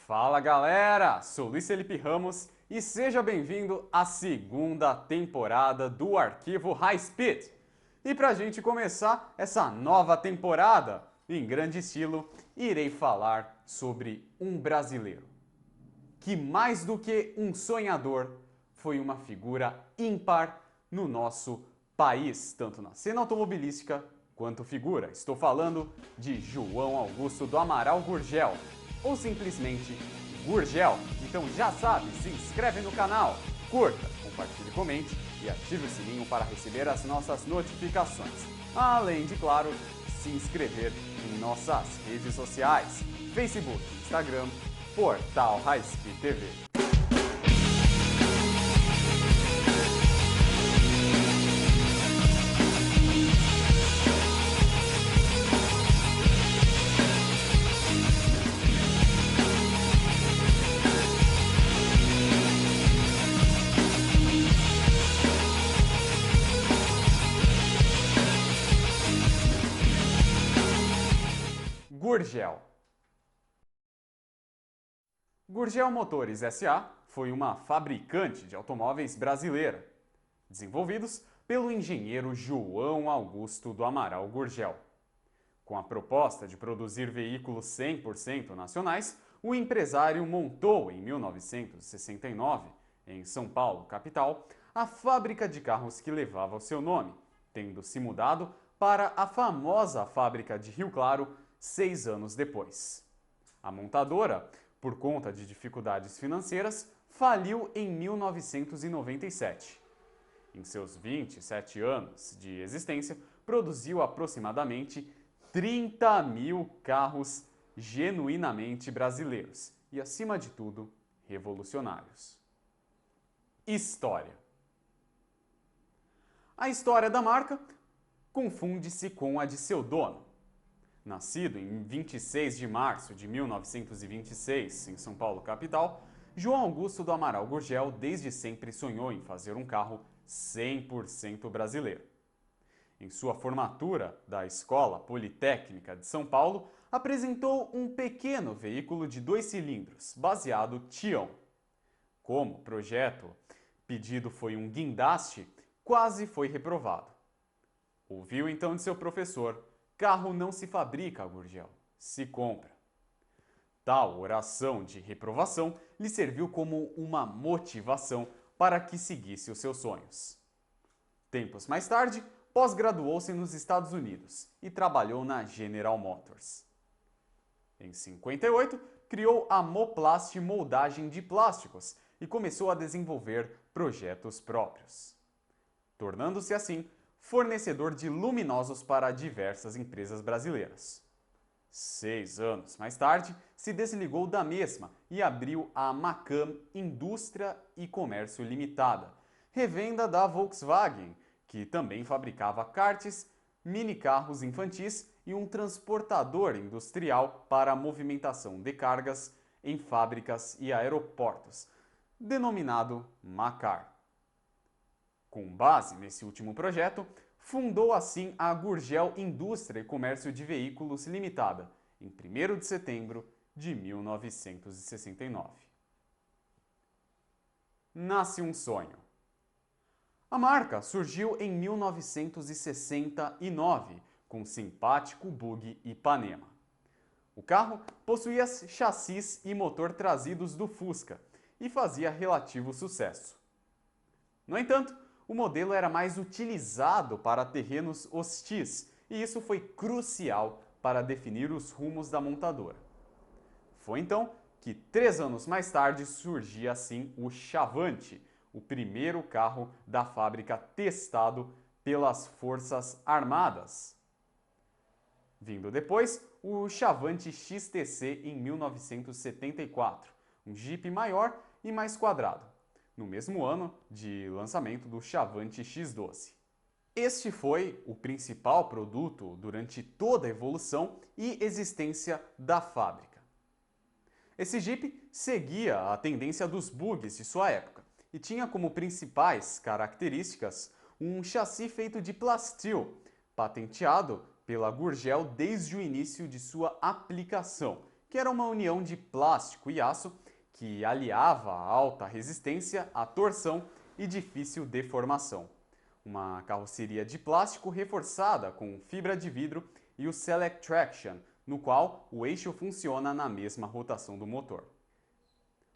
Fala galera, sou Luiz Felipe Ramos e seja bem-vindo à segunda temporada do Arquivo High Speed. E pra gente começar essa nova temporada, em grande estilo, irei falar sobre um brasileiro que, mais do que um sonhador, foi uma figura ímpar no nosso país, tanto na cena automobilística quanto figura. Estou falando de João Augusto do Amaral Gurgel, ou simplesmente Gurgel. Então já sabe, se inscreve no canal, curta, compartilhe, comente e ative o sininho para receber as nossas notificações. Além de, claro, se inscrever em nossas redes sociais, Facebook, Instagram, Portal High Speed TV. Gurgel. Gurgel Motores S.A. foi uma fabricante de automóveis brasileira, desenvolvidos pelo engenheiro João Augusto do Amaral Gurgel. Com a proposta de produzir veículos 100% nacionais, o empresário montou em 1969, em São Paulo, capital, a fábrica de carros que levava o seu nome, tendo se mudado para a famosa fábrica de Rio Claro 6 anos depois. A montadora, por conta de dificuldades financeiras, faliu em 1997. Em seus 27 anos de existência, produziu aproximadamente 30 mil carros genuinamente brasileiros e, acima de tudo, revolucionários. História. A história da marca confunde-se com a de seu dono. Nascido em 26 de março de 1926, em São Paulo, capital, João Augusto do Amaral Gurgel desde sempre sonhou em fazer um carro 100% brasileiro. Em sua formatura da Escola Politécnica de São Paulo, apresentou um pequeno veículo de 2 cilindros, baseado Tião. Como o projeto pedido foi um guindaste, quase foi reprovado. Ouviu então de seu professor: carro não se fabrica, Gurgel, se compra. Tal oração de reprovação lhe serviu como uma motivação para que seguisse os seus sonhos. Tempos mais tarde, pós-graduou-se nos Estados Unidos e trabalhou na General Motors. Em 58, criou a Moplast Moldagem de Plásticos e começou a desenvolver projetos próprios, tornando-se assim fornecedor de luminosos para diversas empresas brasileiras. 6 anos mais tarde, se desligou da mesma e abriu a Macam Indústria e Comércio Limitada, revenda da Volkswagen, que também fabricava karts, minicarros infantis e um transportador industrial para a movimentação de cargas em fábricas e aeroportos, denominado Macar. Com base nesse último projeto, fundou assim a Gurgel Indústria e Comércio de Veículos Limitada, em 1º de setembro de 1969. Nasce um sonho. A marca surgiu em 1969, com o simpático bug Ipanema. O carro possuía chassis e motor trazidos do Fusca e fazia relativo sucesso. No entanto, o modelo era mais utilizado para terrenos hostis e isso foi crucial para definir os rumos da montadora. Foi então que 3 anos mais tarde surgia assim o Chavante, o primeiro carro da fábrica testado pelas Forças Armadas. Vindo depois, o Chavante XTC em 1974, um Jeep maior e mais quadrado, no mesmo ano de lançamento do Chavante X12. Este foi o principal produto durante toda a evolução e existência da fábrica. Esse Jeep seguia a tendência dos bugs de sua época e tinha como principais características um chassi feito de plasteel, patenteado pela Gurgel desde o início de sua aplicação, que era uma união de plástico e aço que aliava a alta resistência à torção e difícil deformação. Uma carroceria de plástico reforçada com fibra de vidro e o Select Traction, no qual o eixo funciona na mesma rotação do motor.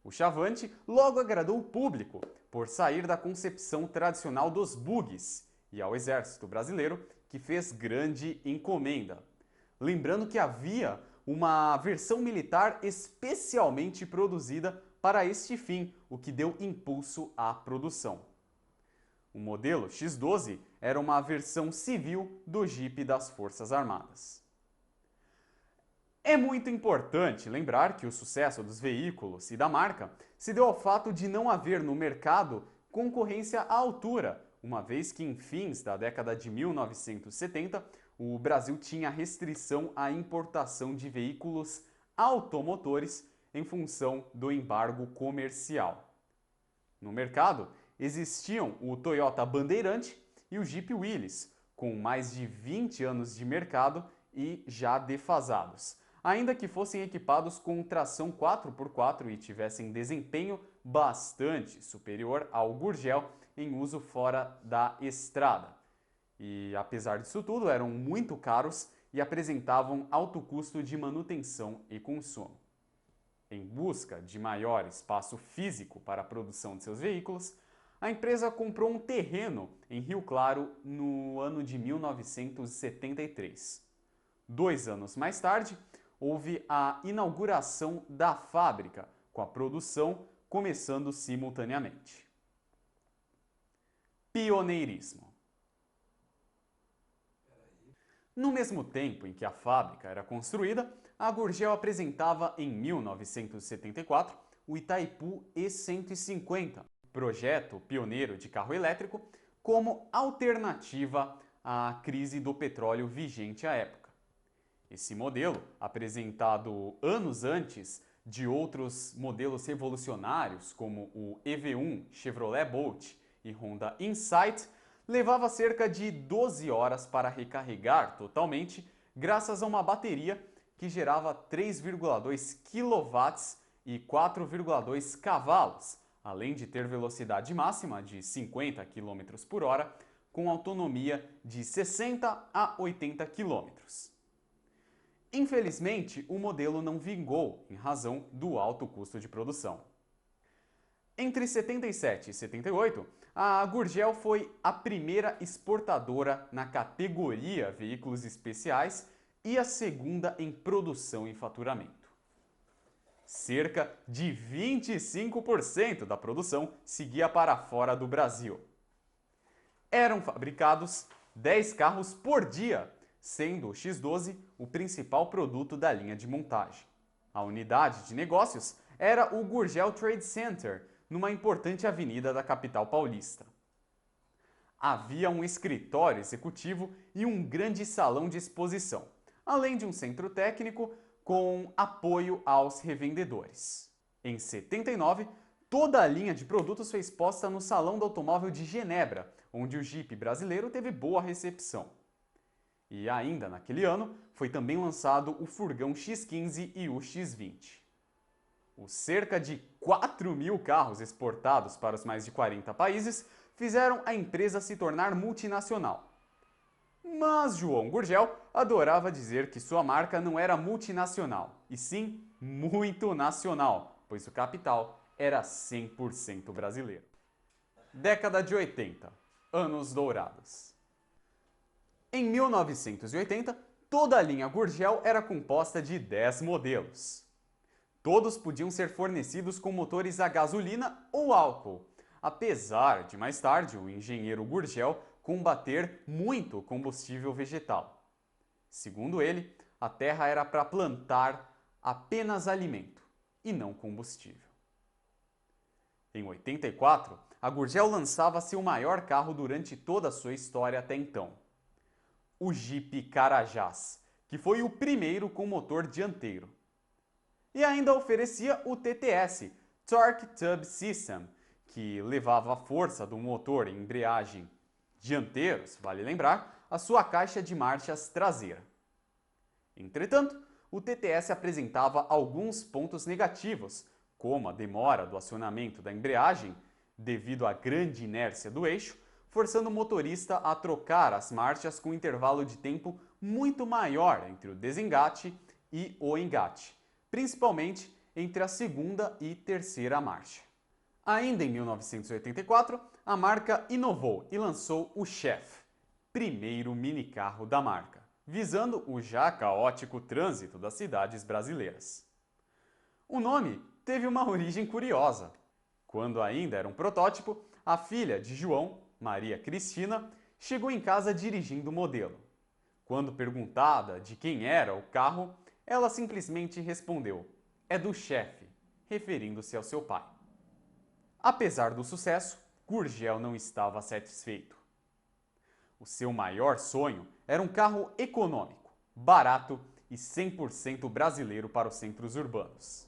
O Chavante logo agradou o público por sair da concepção tradicional dos bugs e ao Exército Brasileiro, que fez grande encomenda. Lembrando que havia uma versão militar especialmente produzida para este fim, o que deu impulso à produção. O modelo X12 era uma versão civil do Jeep das Forças Armadas. É muito importante lembrar que o sucesso dos veículos e da marca se deu ao fato de não haver no mercado concorrência à altura, uma vez que em fins da década de 1970 o Brasil tinha restrição à importação de veículos automotores em função do embargo comercial. No mercado existiam o Toyota Bandeirante e o Jeep Willys, com mais de 20 anos de mercado e já defasados, ainda que fossem equipados com tração 4x4 e tivessem desempenho bastante superior ao Gurgel em uso fora da estrada. E apesar disso tudo, eram muito caros e apresentavam alto custo de manutenção e consumo. Em busca de maior espaço físico para a produção de seus veículos, a empresa comprou um terreno em Rio Claro no ano de 1973. 2 anos mais tarde, houve a inauguração da fábrica, com a produção começando simultaneamente. Pioneirismo. No mesmo tempo em que a fábrica era construída, a Gurgel apresentava em 1974 o Itaipu E150, projeto pioneiro de carro elétrico, como alternativa à crise do petróleo vigente à época. Esse modelo, apresentado anos antes de outros modelos revolucionários como o EV1 Chevrolet Bolt e Honda Insight, levava cerca de 12 horas para recarregar totalmente, graças a uma bateria que gerava 3,2 kW e 4,2 cavalos, além de ter velocidade máxima de 50 km por hora, com autonomia de 60 a 80 km. Infelizmente, o modelo não vingou em razão do alto custo de produção. Entre 77 e 78, a Gurgel foi a primeira exportadora na categoria veículos especiais e a segunda em produção e faturamento. Cerca de 25% da produção seguia para fora do Brasil. Eram fabricados 10 carros por dia, sendo o X12 o principal produto da linha de montagem. A unidade de negócios era o Gurgel Trade Center, numa importante avenida da capital paulista. Havia um escritório executivo e um grande salão de exposição, além de um centro técnico com apoio aos revendedores. Em 79, toda a linha de produtos foi exposta no Salão do Automóvel de Genebra, onde o Jeep brasileiro teve boa recepção. E ainda naquele ano, foi também lançado o furgão X15 e o X20. Os cerca de 4.000 carros exportados para os mais de 40 países fizeram a empresa se tornar multinacional. Mas João Gurgel adorava dizer que sua marca não era multinacional, e sim muito nacional, pois o capital era 100% brasileiro. Década de 80, anos dourados. Em 1980, toda a linha Gurgel era composta de 10 modelos. Todos podiam ser fornecidos com motores a gasolina ou álcool, apesar de mais tarde o engenheiro Gurgel combater muito o combustível vegetal. Segundo ele, a terra era para plantar apenas alimento e não combustível. Em 84, a Gurgel lançava seu maior carro durante toda a sua história até então, o Jeep Carajás, que foi o primeiro com motor dianteiro. E ainda oferecia o TTS, Torque Tube System, que levava a força do motor em embreagem dianteiros, vale lembrar, a sua caixa de marchas traseira. Entretanto, o TTS apresentava alguns pontos negativos, como a demora do acionamento da embreagem, devido à grande inércia do eixo, forçando o motorista a trocar as marchas com um intervalo de tempo muito maior entre o desengate e o engate, principalmente entre a segunda e terceira marcha. Ainda em 1984, a marca inovou e lançou o Chef, primeiro minicarro da marca, visando o já caótico trânsito das cidades brasileiras. O nome teve uma origem curiosa. Quando ainda era um protótipo, a filha de João, Maria Cristina, chegou em casa dirigindo o modelo. Quando perguntada de quem era o carro, ela simplesmente respondeu: "É do chefe", referindo-se ao seu pai. Apesar do sucesso, Gurgel não estava satisfeito. O seu maior sonho era um carro econômico, barato e 100% brasileiro para os centros urbanos.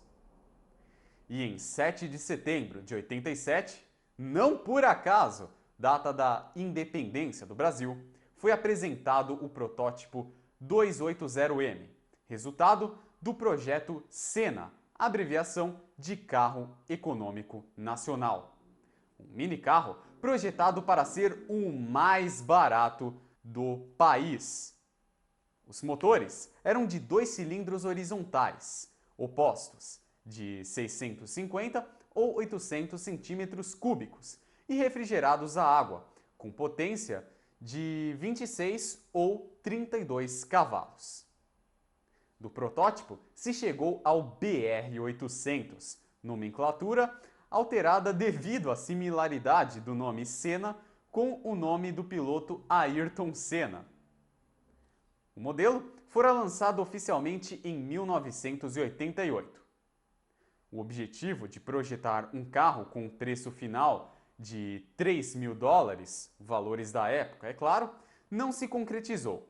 E em 7 de setembro de 87, não por acaso, data da independência do Brasil, foi apresentado o protótipo 280M, resultado do projeto SENA, abreviação de Carro Econômico Nacional. Um minicarro projetado para ser o mais barato do país. Os motores eram de 2 cilindros horizontais, opostos, de 650 ou 800 centímetros cúbicos e refrigerados a água, com potência de 26 ou 32 cavalos. Do protótipo se chegou ao BR-800, nomenclatura alterada devido à similaridade do nome Senna com o nome do piloto Ayrton Senna. O modelo fora lançado oficialmente em 1988. O objetivo de projetar um carro com um preço final de $3.000, valores da época, é claro, não se concretizou.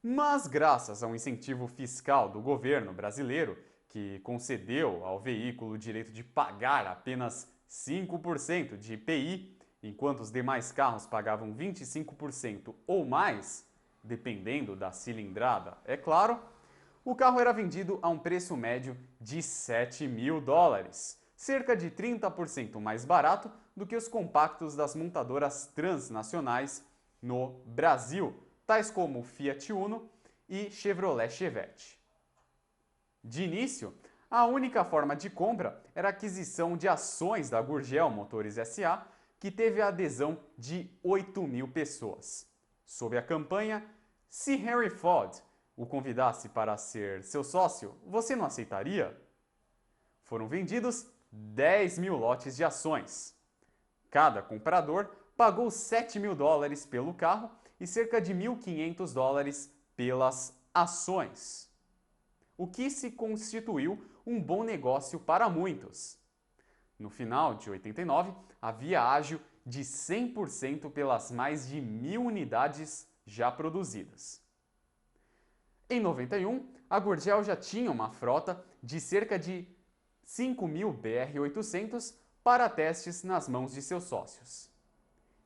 Mas graças a um incentivo fiscal do governo brasileiro, que concedeu ao veículo o direito de pagar apenas 5% de IPI, enquanto os demais carros pagavam 25% ou mais, dependendo da cilindrada, é claro, o carro era vendido a um preço médio de $7.000, cerca de 30% mais barato do que os compactos das montadoras transnacionais no Brasil, tais como Fiat Uno e Chevrolet Chevette. De início, a única forma de compra era a aquisição de ações da Gurgel Motores SA, que teve a adesão de 8.000 pessoas. Sob a campanha "Se Henry Ford o convidasse para ser seu sócio, você não aceitaria?", foram vendidos 10.000 lotes de ações. Cada comprador pagou $7.000 pelo carro e cerca de $1.500 pelas ações, o que se constituiu um bom negócio para muitos. No final de 89, havia ágio de 100% pelas mais de 1.000 unidades já produzidas. Em 91, a Gurgel já tinha uma frota de cerca de 5.000 BR-800 para testes nas mãos de seus sócios.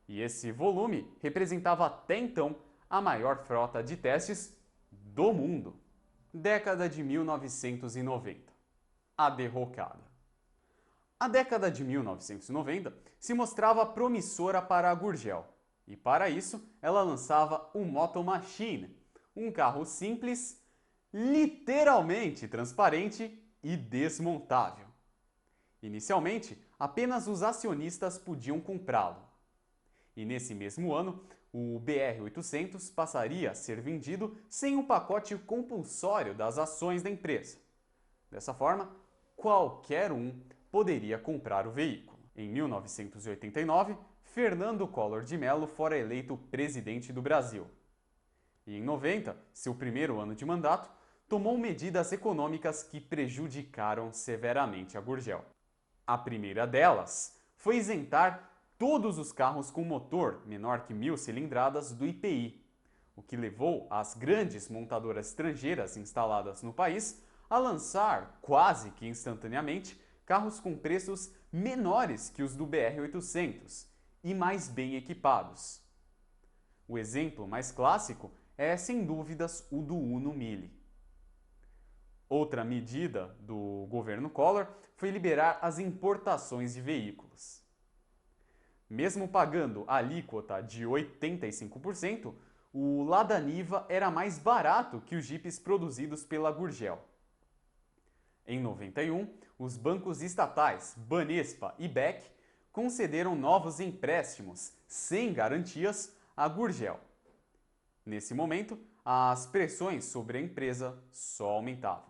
E esse volume representava até então a maior frota de testes do mundo. Década de 1990. A derrocada. A década de 1990 se mostrava promissora para a Gurgel, e para isso ela lançava o Moto Machine, um carro simples, literalmente transparente e desmontável. Inicialmente, apenas os acionistas podiam comprá-lo. E nesse mesmo ano, o BR-800 passaria a ser vendido sem o pacote compulsório das ações da empresa. Dessa forma, qualquer um poderia comprar o veículo. Em 1989, Fernando Collor de Mello fora eleito presidente do Brasil. E em 90, seu primeiro ano de mandato, tomou medidas econômicas que prejudicaram severamente a Gurgel. A primeira delas foi isentar todos os carros com motor menor que 1.000 cilindradas do IPI, o que levou as grandes montadoras estrangeiras instaladas no país a lançar, quase que instantaneamente, carros com preços menores que os do BR-800 e mais bem equipados. O exemplo mais clássico é, sem dúvidas, o do Uno Mille. Outra medida do governo Collor foi liberar as importações de veículos. Mesmo pagando a alíquota de 85%, o Lada Niva era mais barato que os jipes produzidos pela Gurgel. Em 91, os bancos estatais Banespa e BEC concederam novos empréstimos sem garantias à Gurgel. Nesse momento, as pressões sobre a empresa só aumentavam.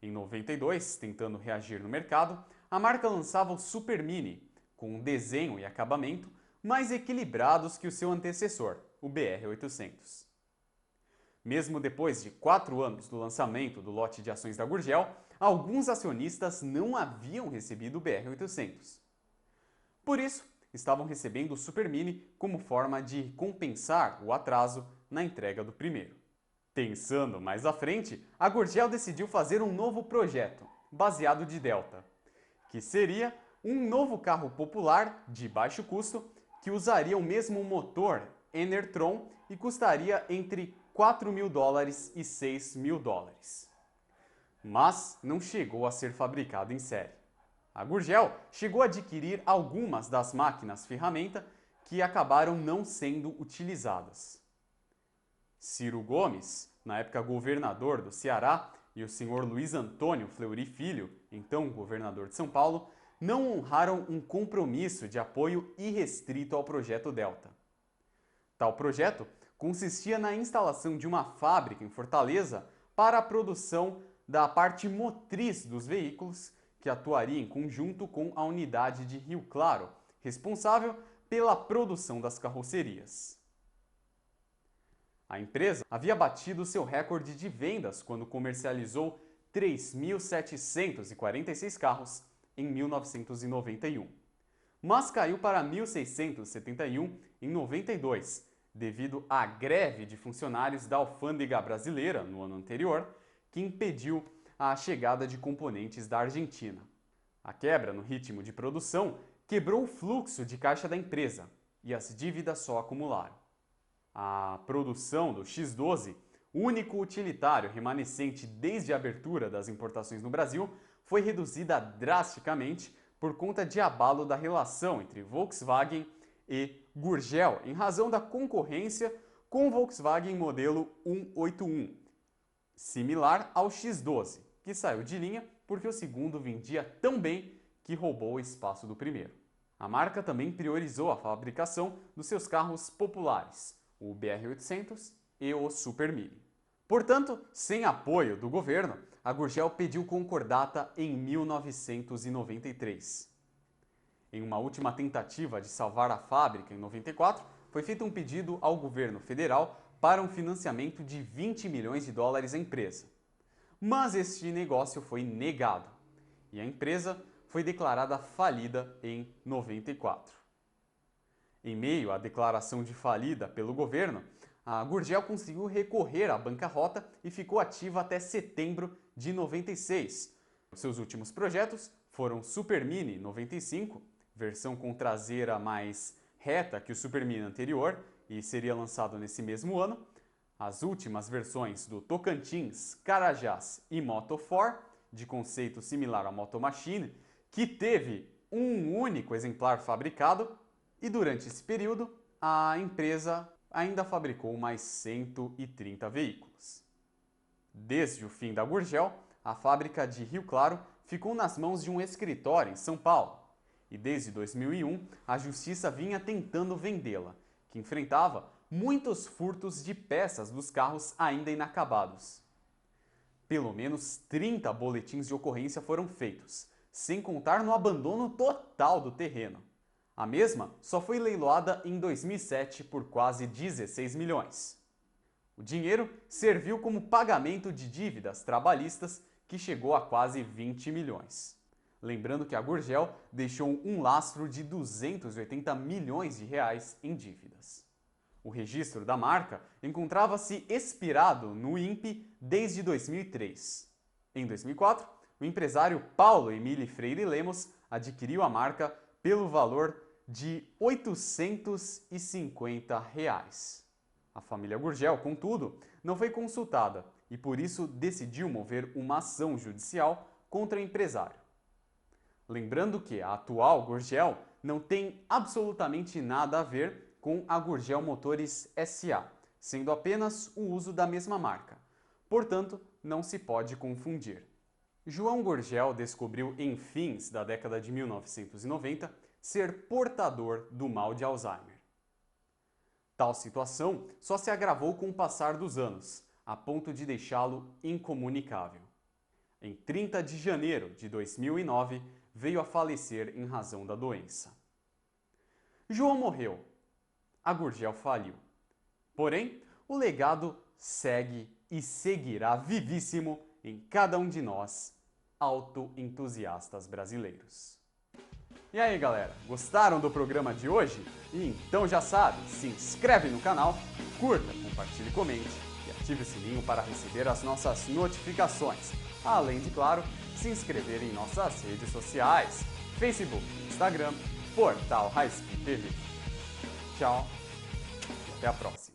Em 92, tentando reagir no mercado, a marca lançava o Super Mini, com um desenho e acabamento mais equilibrados que o seu antecessor, o BR-800. Mesmo depois de 4 anos do lançamento do lote de ações da Gurgel, alguns acionistas não haviam recebido o BR-800. Por isso, estavam recebendo o Super Mini como forma de compensar o atraso na entrega do primeiro. Pensando mais à frente, a Gurgel decidiu fazer um novo projeto, baseado de Delta, que seria um novo carro popular de baixo custo que usaria o mesmo motor Enertron e custaria entre $4.000 e $6.000. Mas não chegou a ser fabricado em série. A Gurgel chegou a adquirir algumas das máquinas ferramenta que acabaram não sendo utilizadas. Ciro Gomes, na época governador do Ceará, e o senhor Luiz Antônio Fleury Filho, então governador de São Paulo, não honraram um compromisso de apoio irrestrito ao projeto Delta. Tal projeto consistia na instalação de uma fábrica em Fortaleza para a produção da parte motriz dos veículos, que atuaria em conjunto com a unidade de Rio Claro, responsável pela produção das carrocerias. A empresa havia batido seu recorde de vendas quando comercializou 3.746 carros em 1991, mas caiu para 1.671 em 92, devido à greve de funcionários da alfândega brasileira no ano anterior, que impediu a chegada de componentes da Argentina. A quebra no ritmo de produção quebrou o fluxo de caixa da empresa e as dívidas só acumularam. A produção do X12, único utilitário remanescente desde a abertura das importações no Brasil, foi reduzida drasticamente por conta de abalo da relação entre Volkswagen e Gurgel, em razão da concorrência com o Volkswagen modelo 181, similar ao X12, que saiu de linha porque o segundo vendia tão bem que roubou o espaço do primeiro. A marca também priorizou a fabricação dos seus carros populares, o BR-800 e o Super Mini. Portanto, sem apoio do governo, a Gurgel pediu concordata em 1993. Em uma última tentativa de salvar a fábrica em 94, foi feito um pedido ao governo federal para um financiamento de $20 milhões à empresa. Mas este negócio foi negado e a empresa foi declarada falida em 94. Em meio à declaração de falida pelo governo, a Gurgel conseguiu recorrer à bancarrota e ficou ativa até setembro de 96. Seus últimos projetos foram Super Mini 95, versão com traseira mais reta que o Super Mini anterior e seria lançado nesse mesmo ano, as últimas versões do Tocantins, Carajás e Moto 4, de conceito similar ao Moto Machine, que teve um único exemplar fabricado, e durante esse período a empresa ainda fabricou mais 130 veículos. Desde o fim da Gurgel, a fábrica de Rio Claro ficou nas mãos de um escritório em São Paulo, e desde 2001 a justiça vinha tentando vendê-la, que enfrentava muitos furtos de peças dos carros ainda inacabados. Pelo menos 30 boletins de ocorrência foram feitos, sem contar no abandono total do terreno. A mesma só foi leiloada em 2007 por quase 16 milhões. O dinheiro serviu como pagamento de dívidas trabalhistas que chegou a quase 20 milhões. Lembrando que a Gurgel deixou um lastro de 280 milhões de reais em dívidas. O registro da marca encontrava-se expirado no INPE desde 2003. Em 2004, o empresário Paulo Emílio Freire Lemos adquiriu a marca pelo valor de R$ 850. A família Gurgel, contudo, não foi consultada e por isso decidiu mover uma ação judicial contra o empresário. Lembrando que a atual Gurgel não tem absolutamente nada a ver com a Gurgel Motores SA, sendo apenas o uso da mesma marca. Portanto, não se pode confundir. João Gurgel descobriu em fins da década de 1990 ser portador do mal de Alzheimer. Tal situação só se agravou com o passar dos anos, a ponto de deixá-lo incomunicável. Em 30 de janeiro de 2009, veio a falecer em razão da doença. João morreu. A Gurgel faliu. Porém, o legado segue e seguirá vivíssimo em cada um de nós, autoentusiastas brasileiros. E aí, galera, gostaram do programa de hoje? Então já sabe, se inscreve no canal, curta, compartilhe, comente e ative o sininho para receber as nossas notificações. Além de, claro, se inscrever em nossas redes sociais, Facebook, Instagram, Portal Highspeed TV. Tchau e até a próxima.